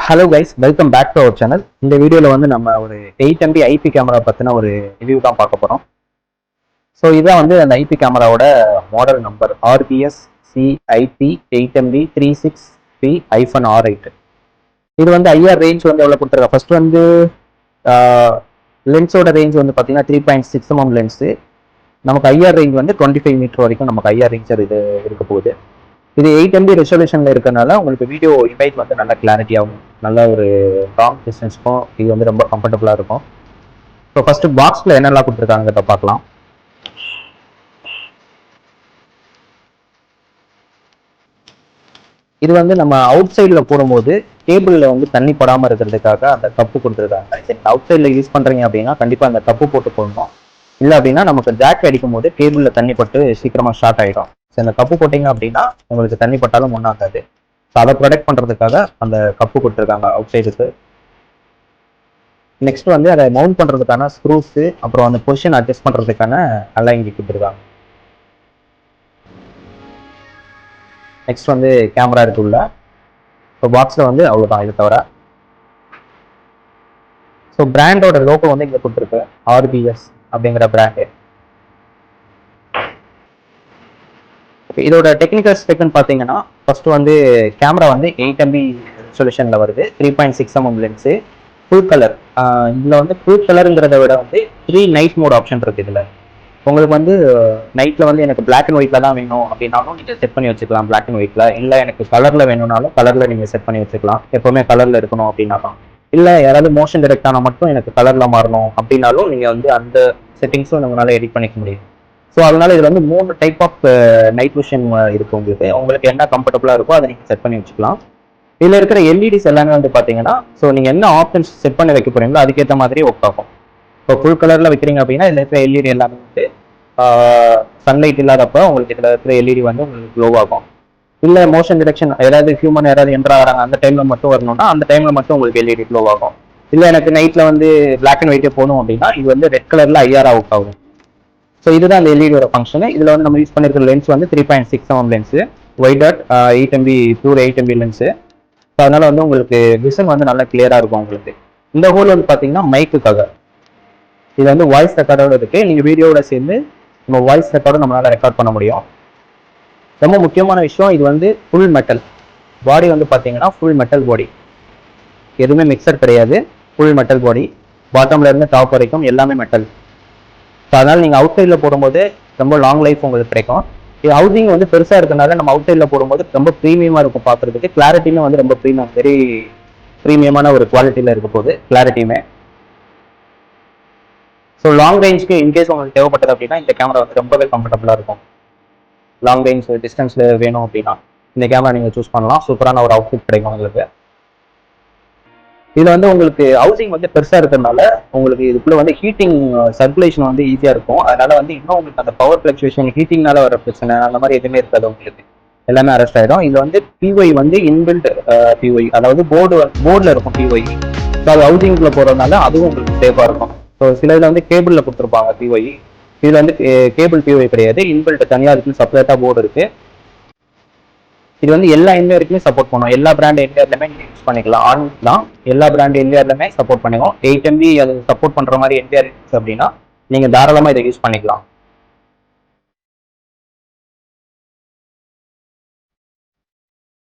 Hello guys, welcome back to our channel. இந்த வீடியோவில் வந்து நம்ம ஒரு 8 MP ஐபி கேமரா பற்றின ஒரு ரிவ்யூ தான் பார்க்க போகிறோம். ஸோ இதான் வந்து அந்த ஐபி கேமராவோட model number RBS CIP 8MB36P-R8. இது வந்து IR ரேஞ்ச் வந்து எவ்வளோ கொடுத்துருக்கா. ஃபர்ஸ்ட் வந்து லென்ஸோட ரேஞ்ச் வந்து பார்த்தீங்கன்னா 3.6 mm லென்ஸு. நமக்கு IR ரேஞ்ச் வந்து 25 மீட்டர் வரைக்கும் நமக்கு IR ரேஞ்ச் இது இருக்க போகுது. இது 8 MB ரெசல்யூஷன்ல இருக்கனால உங்களுக்கு வீடியோ இமேஜ் வந்து நல்ல கிளாரிட்டியாகவும் நல்ல ஒரு லாங் டிஸ்டன்ஸ்க்கும் இது வந்து ரொம்ப கம்ஃபர்டபுளாக இருக்கும். ஸோ ஃபர்ஸ்ட் பாக்ஸில் என்னெல்லாம் கொடுத்துருக்காங்கிறத பார்க்கலாம். இது வந்து நம்ம அவுட் சைடில் போடும்போது கேபிளில் வந்து தண்ணி படாமல் இருக்கிறதுக்காக அந்த கப்பு கொடுத்துருக்காங்க. அவுட் சைடில் யூஸ் பண்ணுறீங்க அப்படின்னா கண்டிப்பாக அந்த கப்பு போட்டு போடணும். இல்லை அப்படின்னா நமக்கு ஜாக் அடிக்கும் போது கேபிளில் தண்ணி பட்டு சீக்கிரமாக ஷார்ட் ஆகிடும். ஸோ இந்த கப்பு போட்டிங்க அப்படின்னா உங்களுக்கு தண்ணி பட்டாலும் ஒன்றாகாது. ஸோ அதை ப்ரொடெக்ட் பண்ணுறதுக்காக அந்த கப்பு கொடுத்துருக்காங்க அவுட் சைடுக்கு. நெக்ஸ்ட் வந்து அதை மவுண்ட் பண்ணுறதுக்கான ஸ்க்ரூஸு, அப்புறம் அந்த பொசிஷன் அட்ஜஸ்ட் பண்ணுறதுக்கான அலைங்கி கொடுத்துருக்காங்க. நெக்ஸ்ட் வந்து கேமரா இருக்குள்ள. ஸோ பாக்ஸில் வந்து அவ்வளோதான், இது தவிர. ஸோ பிராண்டோட லோகோ வந்து இங்கே கொடுத்துருக்கு, RBS அப்படிங்கிற பிராண்டு. இதோட டெக்னிக்கல் ஸ்பெக்னு பார்த்தீங்கன்னா ஃபர்ஸ்ட் வந்து கேமரா வந்து 8 MB ரெசல்யூஷனில் வருது, 3.6 mm லென்ஸு, ஃபுல் கலர். இதில் வந்து ஃபுல் கலருங்கிறத விட வந்து 3 நைட் மோட் ஆப்ஷன் இருக்குது. இதில் உங்களுக்கு வந்து நைட்டில் வந்து எனக்கு பிளாக் அண்ட் ஒயிட்டில் தான் வேணும் அப்படின்னாலும் நீங்கள் செட் பண்ணி வச்சுக்கலாம் பிளாக் அண்ட் ஒயிட்டில். இல்லை எனக்கு கலரில் வேணும்னாலும் கலரில் நீங்கள் செட் பண்ணி வச்சுக்கலாம், எப்போவுமே கலரில் இருக்கணும் அப்படின்னாலும். இல்லை யாராவது மோஷன் டிரெக்ட் ஆனால் மட்டும் எனக்கு கலரில் மாறணும் அப்படின்னாலும் நீங்கள் வந்து அந்த செட்டிங்ஸும் நம்மளால எடிட் பண்ணிக்க முடியும். ஸோ அதனால இதில் வந்து 3 டைப் ஆஃப் நைட் விஷன் இருக்கு. உங்களுக்கு என்ன கம்ஃபர்டபுளாக இருக்கோ அதை நீங்கள் செட் பண்ணி வச்சுக்கலாம். இதில் இருக்கிற எல்இடிஸ் எல்லாமே வந்து பார்த்தீங்கன்னா, ஸோ நீங்கள் என்ன ஆப்ஷன்ஸ் செட் பண்ணி வைக்க போறீங்களோ அதுக்கேற்ற மாதிரி ஒர்க் ஆகும். இப்போ ஃபுல் கலரில் வைக்கிறீங்க அப்படின்னா இதில் இருக்கிற எல்இடி எல்லாமே வந்து சன்லைட் இல்லாதப்போ உங்களுக்கு இதில் இருக்கிற எல்இடி வந்து உங்களுக்கு க்ளோ ஆகும். இல்லை மோஷன் டிரெக்ஷன் ஏதாவது ஹியூமன் யாராவது என்ட்ரு ஆகிறாங்க அந்த டைமில் மட்டும் வரணும்னா அந்த டைமில் மட்டும் உங்களுக்கு எல்இடி க்ளோ ஆகும். இல்லை எனக்கு நைட்டில் வந்து பிளாக் அண்ட் ஒயிட்டே போகணும் அப்படின்னா இது வந்து ரெட் கலரில் IR அவுட் ஆகும். ஸோ இதுதான் அந்த எல்இடியோட ஃபங்க்ஷனு. இதில் வந்து நம்ம யூஸ் பண்ணியிருக்கிற லென்ஸ் வந்து 3.6 mm lens, white dot 8 MB pure 8 MB lens. So அதனால வந்து உங்களுக்கு விஷன் வந்து நல்லா கிளியராக இருக்கும் உங்களுக்கு. இந்த ஹோல் வந்து பார்த்தீங்கன்னா மைக்குக்காக. இது வந்து வாய்ஸ் ரெக்கார்டோட இருக்கு. நீங்கள் வீடியோட சேர்ந்து நம்ம வாய்ஸ் ரெக்கார்டும் நம்மளால ரெக்கார்ட் பண்ண முடியும். ரொம்ப முக்கியமான விஷயம், இது வந்து ஃபுல் மெட்டல் பாடி. வந்து பார்த்தீங்கன்னா ஃபுல் மெட்டல் பாடி, எதுவுமே மிக்சர் கிடையாது. ஃபுல் மெட்டல் பாடி, பாட்டம்ல இருந்து டாப் வரைக்கும் எல்லாமே மெட்டல். ஸோ அதனால் நீங்கள் அவுட் சைடில் போடும்போது ரொம்ப லாங் லைஃப் உங்களுக்கு கிடைக்கும். இது ஹவுசிங் வந்து பெருசாக இருக்கனால நம்ம அவுட் சைடில் போடும்போது ரொம்ப ப்ரீமியமாக இருக்கும் பார்க்குறதுக்கு. கிளாரிட்டியும் வந்து ரொம்ப வெரி ப்ரீமியமான ஒரு குவாலிட்டியில் இருக்க போகுது கிளாரிட்டியுமே. ஸோ லாங் ரேஞ்சுக்கு இன்கேஸ் உங்களுக்கு தேவைப்பட்டது அப்படின்னா இந்த கேமரா வந்து ரொம்பவே கம்ஃபர்டபுளாக இருக்கும். லாங் ரேஞ்ச் டிஸ்டன்ஸில் வேணும் அப்படின்னா இந்த கேமரா நீங்கள் சூஸ் பண்ணலாம். சூப்பரான ஒரு அவுட்ஃபிட் கிடைக்கும் உங்களுக்கு. இதுல வந்து உங்களுக்கு ஹவுசிங் வந்து பெருசா இருக்கிறதுனால உங்களுக்கு இதுக்குள்ள வந்து ஹீட்டிங் சர்க்குலேஷன் வந்து ஈஸியா இருக்கும். அதனால வந்து இன்னும் உங்களுக்கு அந்த பவர் ஃபிளக்சுவேஷன் ஹீட்டிங்னால வர பிரச்சனை அந்த மாதிரி எதுவுமே இருக்காது. உங்களுக்கு எல்லாமே அரெஸ்ட் ஆயிடும். இது வந்து PY வந்து இன்பில்ட் PY, அதாவது போர்டில் இருக்கும் PY. ஸோ அது ஹவுசிங்குள்ள போறதுனால அதுவும் உங்களுக்கு சேஃபா இருக்கும். ஸோ சில இதில் வந்து கேபிள்ல கொடுத்துருப்பாங்க PY. இதுல வந்து கேபிள் PY கிடையாது, இன்பில்ட் தனியாக இருக்கு, செப்பரேட்டா போர்டு இருக்கு. இது வந்து எல்லா என்வியருக்குமே சப்போர்ட் பண்ணும். எல்லா பிராண்ட் என்வியர்லுமே நீங்கள் யூஸ் பண்ணிக்கலாம். ஆன் தான் எல்லா பிராண்ட் என்வியர்லுமே சப்போர்ட் பண்ணிக்கும். 8 MB அது சப்போர்ட் பண்ணுற மாதிரி என்வியர் இருந்துச்சு அப்படின்னா நீங்கள் தாராளமாக இதை யூஸ் பண்ணிக்கலாம்.